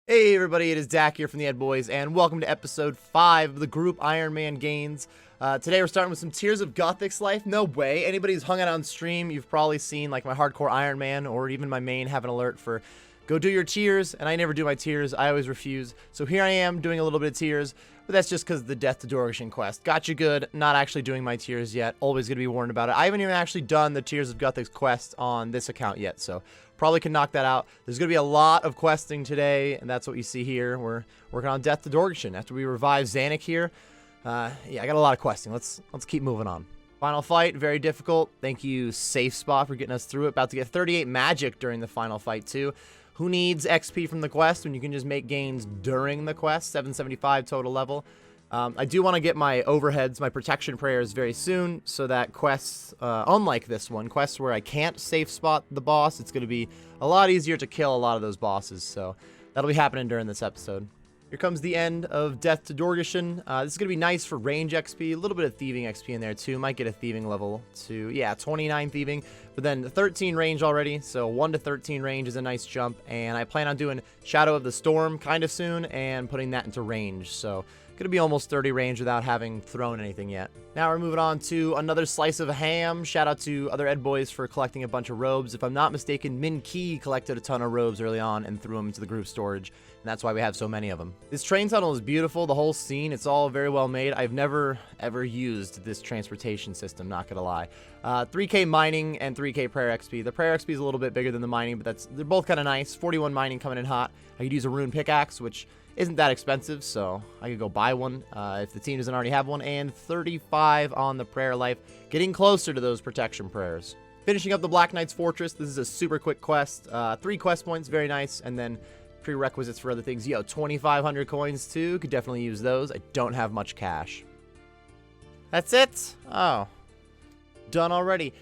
Hey everybody, it is Dak here from the EdBoys, and welcome to episode 5 of the Group Ironman gains. Today we're starting with some Tears of Gothic's life. No way. Anybody who's hung out on stream, you've probably seen like my hardcore Ironman or even my main have an alert for go do your tears, and I never do my tears. I always refuse. So here I am doing a little bit of tears, but that's just because of the Death to Dorgeshin quest. Got you good, not actually doing my tears yet. Always going to be warned about it. I haven't even actually done the Tears of Gothic's quest on this account yet, so probably can knock that out. There's going to be a lot of questing today, and that's what you see here. We're working on Death to Dorgeshin. After we revive Zanuck here, yeah, I got a lot of questing. Let's keep moving on. Final fight, very difficult. Thank you, Safe Spot, for getting us through it. About to get 38 magic during the final fight, too. Who needs XP from the quest when you can just make gains during the quest? 775 total level. I do want to get my overheads, my protection prayers very soon, so that quests, unlike this one, quests where I can't safe spot the boss, it's going to be a lot easier to kill a lot of those bosses, so that'll be happening during this episode. Here comes the end of Death to Dorgeshin. This is going to be nice for range XP, a little bit of thieving XP in there too. Might get a thieving level to, yeah, 29 thieving, but then 13 range already, so 1 to 13 range is a nice jump, and I plan on doing Shadow of the Storm kind of soon and putting that into range, so gonna be almost 30 range without having thrown anything yet. Now we're moving on to another slice of ham. Shout out to other EdBoys for collecting a bunch of robes. If I'm not mistaken, Min Ki collected a ton of robes early on and threw them into the group storage, and that's why we have so many of them. This train tunnel is beautiful, the whole scene, it's all very well made. I've never ever used this transportation system, not gonna lie. 3k mining and 3k prayer XP. The prayer XP is a little bit bigger than the mining, but they're both kind of nice. 41 mining coming in hot. I could use a rune pickaxe, which isn't that expensive, so I could go buy one if the team doesn't already have one, and 35 on the prayer life, getting closer to those protection prayers. Finishing up the Black Knight's Fortress. This is a super quick quest, 3 quest points, very nice, and then prerequisites for other things. Yo, 2,500 coins too, could definitely use those. I don't have much cash. That's it? Oh, done already.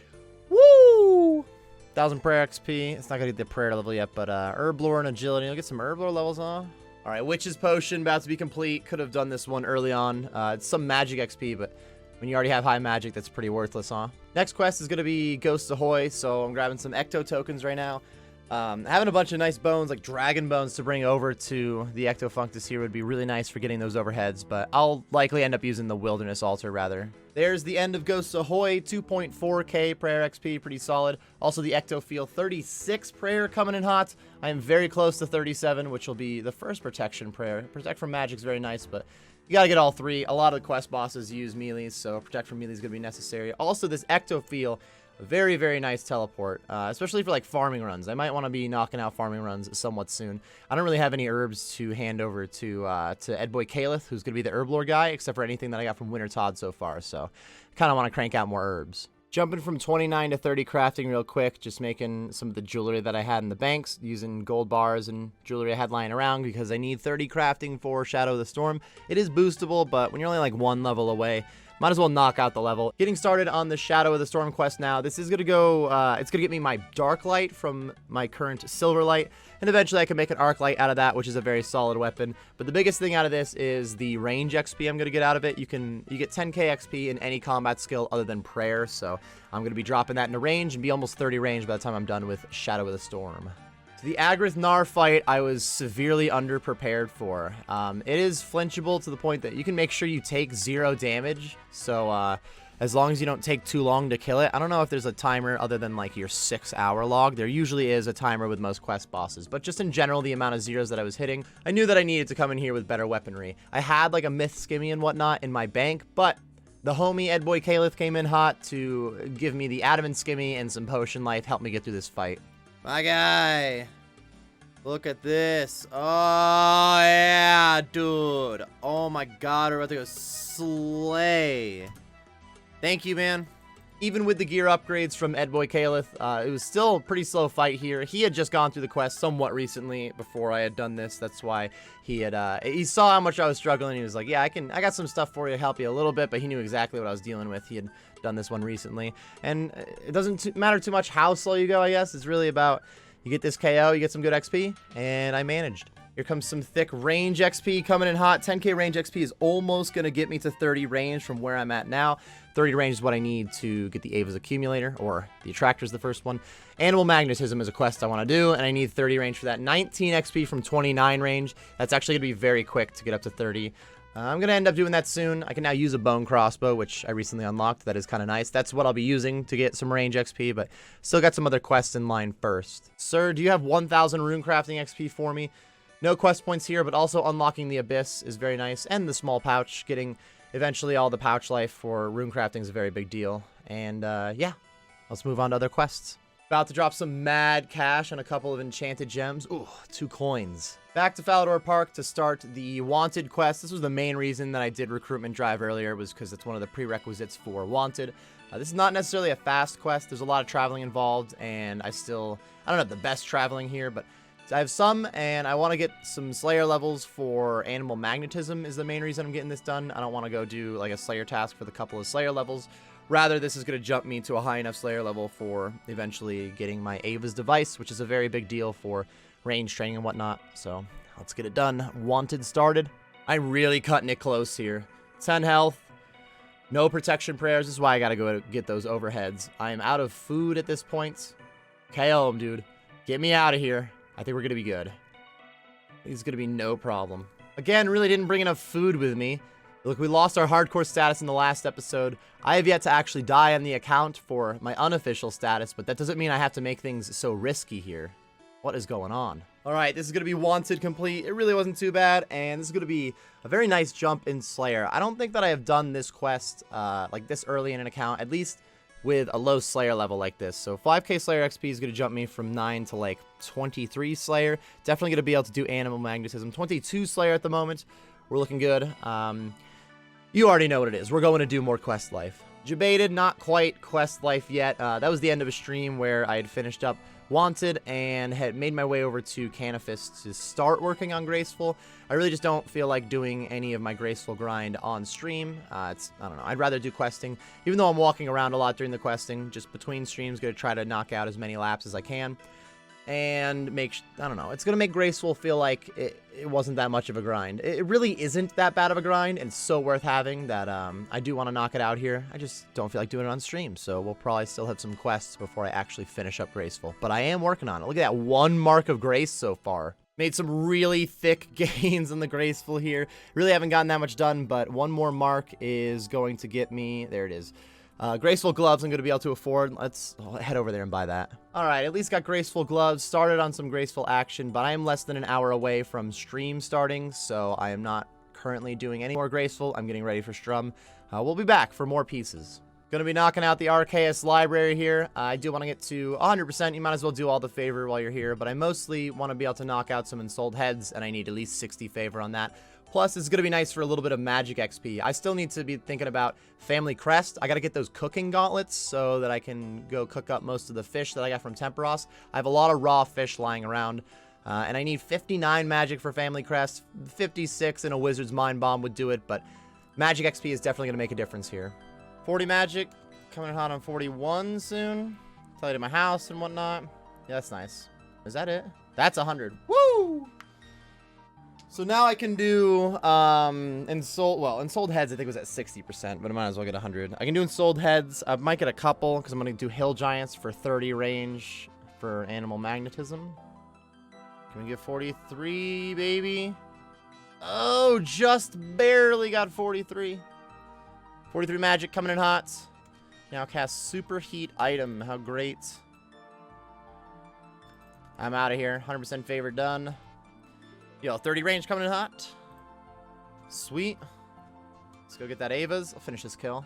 Woo! 1,000 prayer XP. It's not gonna get the prayer level yet, but herb lore and agility. I'll get some herb lore levels on. All right, Witch's Potion, about to be complete. Could have done this one early on. It's some magic XP, but when you already have high magic, that's pretty worthless, huh? Next quest is going to be Ghosts Ahoy, so I'm grabbing some Ecto tokens right now. Having a bunch of nice bones, like dragon bones, to bring over to the Ecto Functus here would be really nice for getting those overheads, but I'll likely end up using the Wilderness Altar, rather. There's the end of Ghosts Ahoy, 2.4k prayer XP, pretty solid. Also the Ecto Feel, 36 prayer coming in hot. I am very close to 37, which will be the first protection prayer. Protect from magic is very nice, but you gotta get all 3. A lot of the quest bosses use melees, so protect from melee is gonna be necessary. Also, this Ecto Feel, very, very nice teleport, especially for like farming runs. I might want to be knocking out farming runs somewhat soon. I don't really have any herbs to hand over to EdBoy Kaelith, who's going to be the herb lore guy, except for anything that I got from Winter Todd so far. So kind of want to crank out more herbs. Jumping from 29 to 30 crafting real quick, just making some of the jewelry that I had in the banks, using gold bars and jewelry I had lying around because I need 30 crafting for Shadow of the Storm. It is boostable, but when you're only like 1 level away, might as well knock out the level. Getting started on the Shadow of the Storm quest now. This is going to go, it's going to get me my Dark Light from my current Silver Light, and eventually I can make an Arc Light out of that, which is a very solid weapon. But the biggest thing out of this is the range XP I'm going to get out of it. You get 10k XP in any combat skill other than prayer, so I'm going to be dropping that into range and be almost 30 range by the time I'm done with Shadow of the Storm. The Agrith Gnar fight, I was severely underprepared for. It is flinchable to the point that you can make sure you take 0 damage, so as long as you don't take too long to kill it. I don't know if there's a timer other than like your 6-hour log. There usually is a timer with most quest bosses, but just in general, the amount of zeros that I was hitting, I knew that I needed to come in here with better weaponry. I had like a myth skimmy and whatnot in my bank, but the homie EdBoy Kaelith came in hot to give me the adamant skimmy and some potion life, help me get through this fight. My guy, look at this. Oh, yeah, dude. Oh, my God. We're about to go slay. Thank you, man. Even with the gear upgrades from EdBoy Kaelith, it was still a pretty slow fight here. He had just gone through the quest somewhat recently before I had done this. That's why he had, he saw how much I was struggling. He was like, yeah, I got some stuff for you to help you a little bit, but he knew exactly what I was dealing with. He had done this one recently. And it doesn't matter too much how slow you go, I guess. It's really about you get this KO, you get some good XP, and I managed. Here comes some thick range XP coming in hot. 10k range XP is almost going to get me to 30 range from where I'm at now. 30 range is what I need to get the Ava's accumulator, or the attractor is the first one. Animal Magnetism is a quest I want to do, and I need 30 range for that. 19 XP from 29 range. That's actually going to be very quick to get up to 30. I'm going to end up doing that soon. I can now use a bone crossbow, which I recently unlocked. That is kind of nice. That's what I'll be using to get some range XP, but still got some other quests in line first. Sir, do you have 1,000 rune crafting XP for me? No quest points here, but also unlocking the Abyss is very nice. And the small pouch, getting eventually all the pouch life for rune crafting is a very big deal. And yeah, let's move on to other quests. About to drop some mad cash on a couple of enchanted gems. Ooh, 2 coins. Back to Falador Park to start the Wanted quest. This was the main reason that I did Recruitment Drive earlier, was because it's one of the prerequisites for Wanted. This is not necessarily a fast quest. There's a lot of traveling involved, and I don't have the best traveling here, but I have some, and I want to get some Slayer levels for Animal Magnetism is the main reason I'm getting this done. I don't want to go do like a Slayer task for the couple of Slayer levels. Rather, this is going to jump me to a high enough Slayer level for eventually getting my Ava's device, which is a very big deal for range training and whatnot. So let's get it done. Wanted started. I'm really cutting it close here. 10 health. No protection prayers. This is why I got to go get those overheads. I am out of food at this point. KO him, dude. Get me out of here. I think we're going to be good. This is going to be no problem. Again, really didn't bring enough food with me. Look, we lost our hardcore status in the last episode. I have yet to actually die on the account for my unofficial status, but that doesn't mean I have to make things so risky here. What is going on? All right, this is going to be Wanted complete. It really wasn't too bad, and this is going to be a very nice jump in Slayer. I don't think that I have done this quest like this early in an account, at least with a low Slayer level like this. So 5k Slayer XP is going to jump me from 9 to like 23 Slayer. Definitely going to be able to do Animal Magnetism. 22 Slayer at the moment. We're looking good. You already know what it is. We're going to do more quest life. Debated, not quite quest life yet. That was the end of a stream where I had finished up Wanted and had made my way over to Canifist to start working on Graceful. I really just don't feel like doing any of my Graceful grind on stream. I don't know. I'd rather do questing, even though I'm walking around a lot during the questing. Just between streams, going to try to knock out as many laps as I can. And I don't know, it's going to make Graceful feel like it wasn't that much of a grind. It really isn't that bad of a grind, and so worth having that I do want to knock it out here. I just don't feel like doing it on stream, so we'll probably still have some quests before I actually finish up Graceful. But I am working on it. Look at that 1 mark of Grace so far. Made some really thick gains on the Graceful here. Really haven't gotten that much done, but 1 more mark is going to get me, there it is. Graceful gloves I'm going to be able to afford. Let's head over there and buy that. Alright, at least got Graceful gloves. Started on some Graceful action, but I am less than an hour away from stream starting, so I am not currently doing any more Graceful. I'm getting ready for Strum. We'll be back for more pieces. Gonna be knocking out the Archaeus library here. I do want to get to 100%. You might as well do all the favor while you're here, but I mostly want to be able to knock out some Ensouled Heads, and I need at least 60 favor on that. Plus, it's going to be nice for a little bit of magic XP. I still need to be thinking about Family Crest. I got to get those cooking gauntlets so that I can go cook up most of the fish that I got from Temperos. I have a lot of raw fish lying around. And I need 59 magic for Family Crest. 56 in a Wizard's Mind Bomb would do it, but magic XP is definitely going to make a difference here. 40 magic. Coming in hot on 41 soon. Tell you to my house and whatnot. Yeah, that's nice. Is that it? That's 100. Woo! So now I can do Ensouled Heads I think was at 60%, but I might as well get 100. I can do Ensouled Heads. I might get a couple because I'm going to do Hill Giants for 30 range for Animal Magnetism. Can we get 43, baby? Oh, just barely got 43. 43 magic coming in hot. Now cast Super Heat item. How great. I'm out of here. 100% favor done. Yo, 30 range coming in hot. Sweet. Let's go get that Ava's. I'll finish this kill.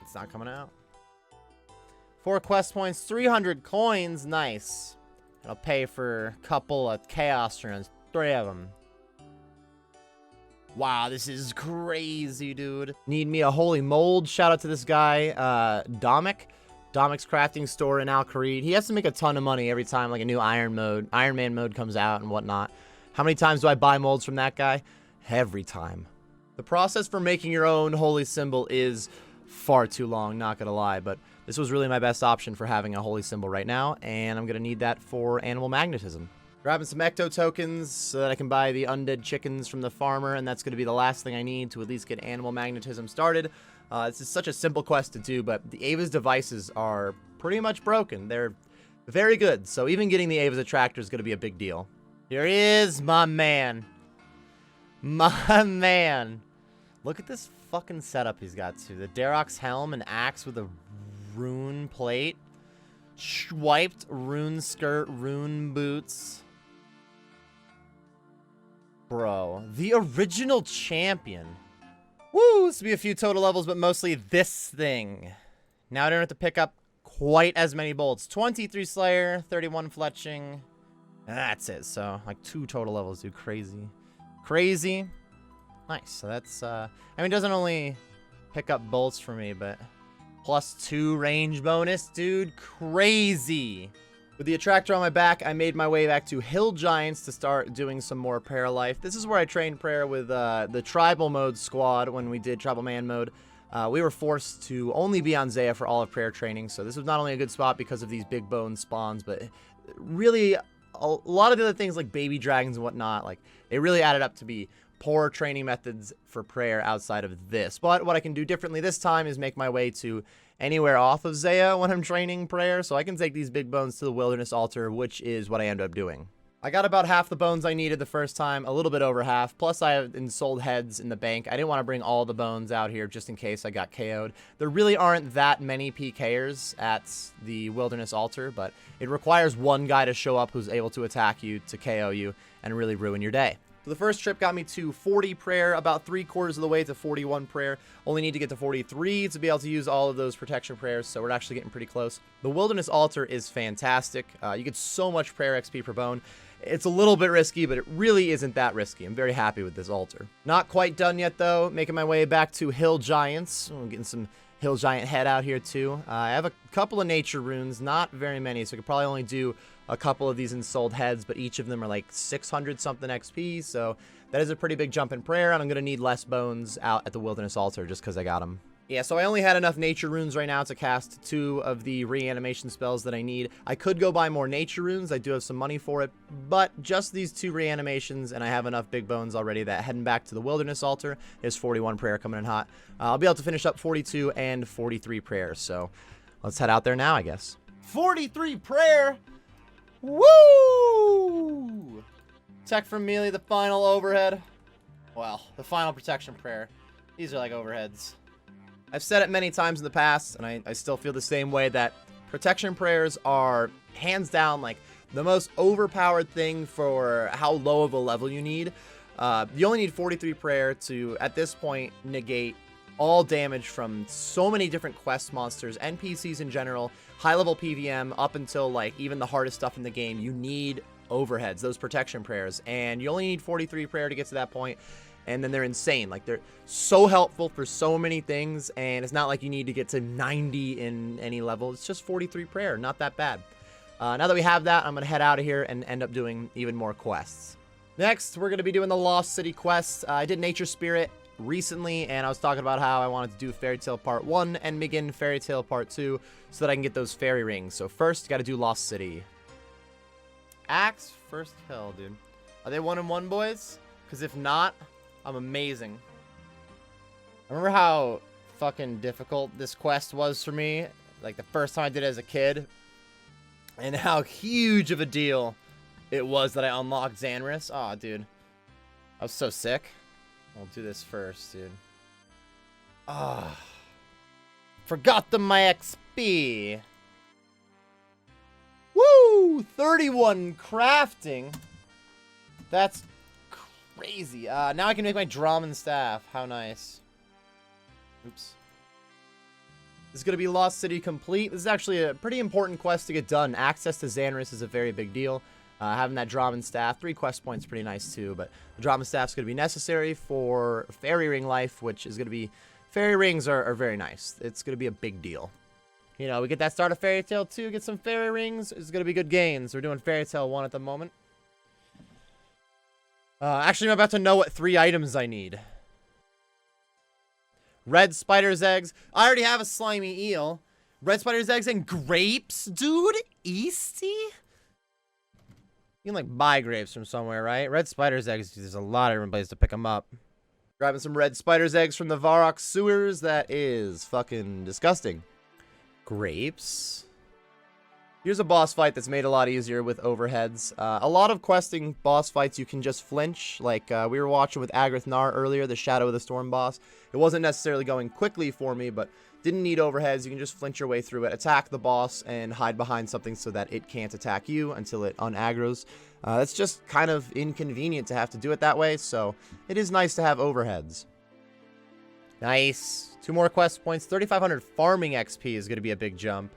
It's not coming out. 4 quest points, 300 coins. Nice. And I'll pay for a couple of Chaos runes. 3 of them. Wow, this is crazy, dude. Need me a Holy Mold. Shout out to this guy, Domic. Domic's crafting store in Al Kharid. He has to make a ton of money every time like a new Ironman mode comes out and whatnot. How many times do I buy molds from that guy? Every time. The process for making your own holy symbol is far too long, not gonna lie, but this was really my best option for having a holy symbol right now, and I'm gonna need that for Animal Magnetism. Grabbing some ecto tokens so that I can buy the undead chickens from the farmer, and that's going to be the last thing I need to at least get animal magnetism started. This is such a simple quest to do, but the Ava's devices are pretty much broken. They're very good, so even getting the Ava's attractor is going to be a big deal. Here he is, my man. My man. Look at this fucking setup he's got, too. The Darok's helm, an axe with a rune plate, swiped rune skirt, rune boots. Bro, the original champion. Woo, this will be a few total levels, but mostly this thing. Now I don't have to pick up quite as many bolts. 23 Slayer, 31 Fletching. And that's it. So, like 2 total levels, dude. Crazy. Crazy. Nice. So that's, I mean, it doesn't only pick up bolts for me, but +2 range bonus, dude. Crazy. With the attractor on my back, I made my way back to Hill Giants to start doing some more prayer life. This is where I trained prayer with the tribal mode squad when we did tribal man mode. We were forced to only be on Zaya for all of prayer training, so this was not only a good spot because of these big bone spawns, but really a lot of the other things like baby dragons and whatnot, like it really added up to be poor training methods for prayer outside of this. But what I can do differently this time is make my way to anywhere off of Zaya when I'm training prayer, so I can take these big bones to the wilderness altar, which is what I end up doing. I got about half the bones I needed the first time, a little bit over half, plus I have sold heads in the bank. I didn't want to bring all the bones out here just in case I got KO'd. There really aren't that many PKers at the wilderness altar, but it requires one guy to show up who's able to attack you, to KO you, and really ruin your day. So the first trip got me to 40 prayer, about 3/4 of the way to 41 prayer. Only need to get to 43 to be able to use all of those protection prayers, so we're actually getting pretty close. The wilderness altar is fantastic. You get so much prayer XP per bone. It's a little bit risky, but it really isn't that risky. I'm very happy with this altar. Not quite done yet, though. Making my way back to Hill Giants. I'm getting some Hill Giant head out here, too. I have a couple of nature runes, not very many, so I could probably only do a couple of these ensouled heads, but each of them are like 600 something XP, so that is a pretty big jump in prayer, and I'm going to need less bones out at the wilderness altar just because I got them. Yeah, so I only had enough nature runes right now to cast 2 of the reanimation spells that I need. I could go buy more nature runes, I do have some money for it, but just these 2 reanimations, and I have enough big bones already that heading back to the wilderness altar is 41 prayer coming in hot. I'll be able to finish up 42 and 43 prayers, so let's head out there now, I guess. 43 prayer! Woo! Tech from melee, the final overhead. Well, the final protection prayer. These are like overheads. I've said it many times in the past, and I still feel the same way, that protection prayers are hands down like the most overpowered thing for how low of a level you need. You only need 43 prayer to, at this point, negate all damage from so many different quest monsters, NPCs in general, high-level PVM, up until like even the hardest stuff in the game. You need overheads, those protection prayers, and you only need 43 prayer to get to that point. And then they're insane. Like, they're so helpful for so many things, and it's not like you need to get to 90 in any level. It's just 43 prayer, not that bad. Now that we have that, I'm gonna head out of here and end up doing even more quests. Next, we're gonna be doing the Lost City quest. I did Nature Spirit recently, and I was talking about how I wanted to do Fairy Tale Part 1 and begin Fairy Tale Part 2 so that I can get those fairy rings. So first, gotta do Lost City. Axe, first kill, dude. Are they 1-1, boys? Because if not, I'm amazing. I remember how fucking difficult this quest was for me, like the first time I did it as a kid, and how huge of a deal it was that I unlocked Xanris. Aw, dude. I was so sick. I'll do this first, dude. Ah. Forgot my XP. Woo! 31 crafting. That's crazy. Now I can make my drum and staff. How nice. Oops. This is going to be Lost City complete. This is actually a pretty important quest to get done. Access to Xanris is a very big deal. Having that drum and staff, 3 quest points, pretty nice too. But the drum and staff is going to be necessary for fairy ring life, which is going to be... Fairy rings are very nice. It's going to be a big deal. You know, we get that start of Fairy Tale 2, get some fairy rings. It's going to be good gains. We're doing Fairy Tale 1 at the moment. Actually, I'm about to know what 3 items I need. Red spider's eggs. I already have a slimy eel. Red spider's eggs and grapes? Dude, Easty? You can, like, buy grapes from somewhere, right? Red spider's eggs, there's a lot of different places to pick them up. Grabbing some red spider's eggs from the Varrock sewers. That is fucking disgusting. Grapes. Here's a boss fight that's made a lot easier with overheads. A lot of questing boss fights you can just flinch. Like we were watching with Agrith Nar earlier, the Shadow of the Storm boss. It wasn't necessarily going quickly for me, but didn't need overheads. You can just flinch your way through it, attack the boss, and hide behind something so that it can't attack you until it unaggros. It's just kind of inconvenient to have to do it that way, so it is nice to have overheads. Nice. 2 more quest points. 3,500 farming XP is going to be a big jump.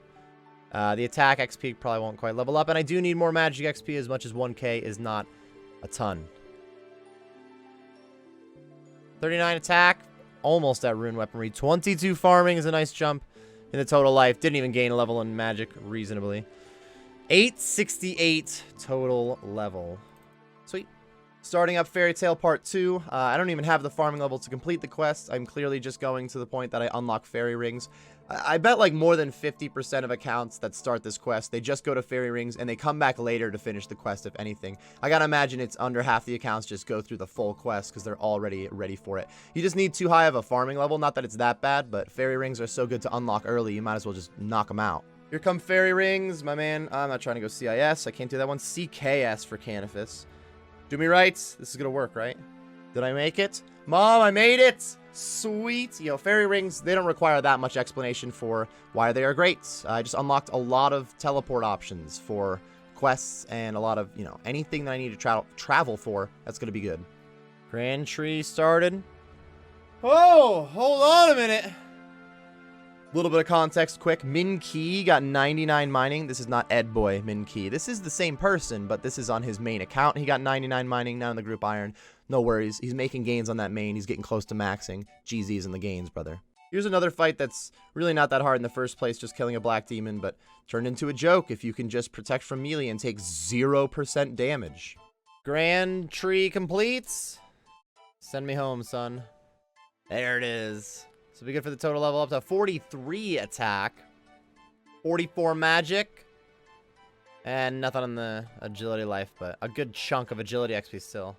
The attack XP probably won't quite level up, and I do need more magic XP as much as 1k is not a ton. 39 attack, almost at rune weaponry. 22 farming is a nice jump in the total life. Didn't even gain a level in magic reasonably. 868 total level. Sweet. Starting up Fairy Tale Part 2. I don't even have the farming level to complete the quest. I'm clearly just going to the point that I unlock fairy rings. I bet like more than 50% of accounts that start this quest, they just go to fairy rings and they come back later to finish the quest, if anything. I gotta imagine it's under half the accounts just go through the full quest because they're already ready for it. You just need too high of a farming level. Not that it's that bad, but fairy rings are so good to unlock early, you might as well just knock them out. Here come fairy rings, my man. I'm not trying to go CIS. I can't do that one. CKS for Canifis. Do me right. This is gonna work, right? Did I make it? Mom, I made it! Sweet. You know, fairy rings, they don't require that much explanation for why they are great. I just unlocked a lot of teleport options for quests and a lot of, you know, anything that I need to travel for. That's gonna be good. Grand Tree started. Oh, hold on a minute. Little bit of context quick. Min Ki got 99 mining. This is not EdBoy Min Ki. This is the same person, but this is on his main account. He got 99 mining now in the Group Iron. No worries. He's making gains on that main. He's getting close to maxing. GZ's in the gains, brother. Here's another fight that's really not that hard in the first place, just killing a black demon, but turned into a joke if you can just protect from melee and take 0% damage. Grand Tree completes. Send me home, son. There it is. So we good for the total level up to 43 attack, 44 magic, and nothing on the agility life, but a good chunk of agility XP still. All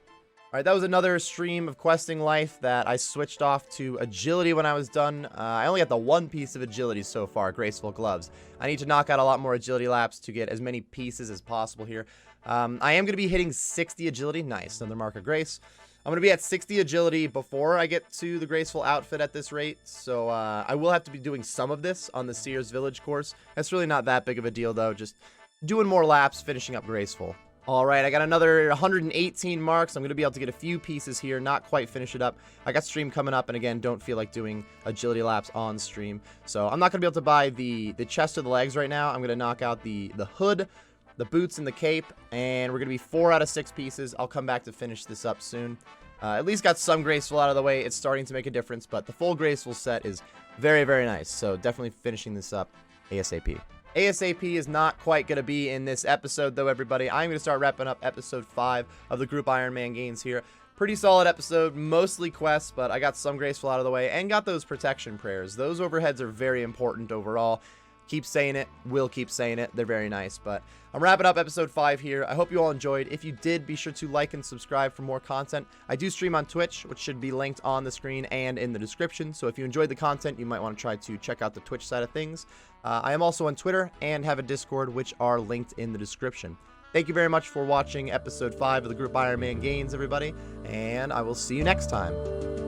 right, that was another stream of questing life that I switched off to agility when I was done. I only got the 1 piece of agility so far, Graceful Gloves. I need to knock out a lot more agility laps to get as many pieces as possible here. I am going to be hitting 60 agility. Nice, another mark of grace. I'm going to be at 60 agility before I get to the graceful outfit at this rate, so I will have to be doing some of this on the Seer's Village course. That's really not that big of a deal, though, just doing more laps, finishing up graceful. All right, I got another 118 marks. I'm going to be able to get a few pieces here, not quite finish it up. I got stream coming up, and again, don't feel like doing agility laps on stream. So I'm not going to be able to buy the chest or the legs right now. I'm going to knock out the hood, the boots, and the cape, and we're going to be 4 out of 6 pieces. I'll come back to finish this up soon. At least got some graceful out of the way. It's starting to make a difference, but the full graceful set is very, very nice. So definitely finishing this up ASAP. ASAP is not quite going to be in this episode, though, everybody. I'm going to start wrapping up episode 5 of the Group Ironman gains here. Pretty solid episode, mostly quests, but I got some graceful out of the way and got those protection prayers. Those overheads are very important overall. Keep saying it. Will keep saying it. They're very nice. But I'm wrapping up episode 5 here. I hope you all enjoyed. If you did, be sure to like and subscribe for more content. I do stream on Twitch, which should be linked on the screen and in the description. So if you enjoyed the content, you might want to try to check out the Twitch side of things. I am also on Twitter and have a Discord, which are linked in the description. Thank you very much for watching episode 5 of the Group Ironman gains, everybody. And I will see you next time.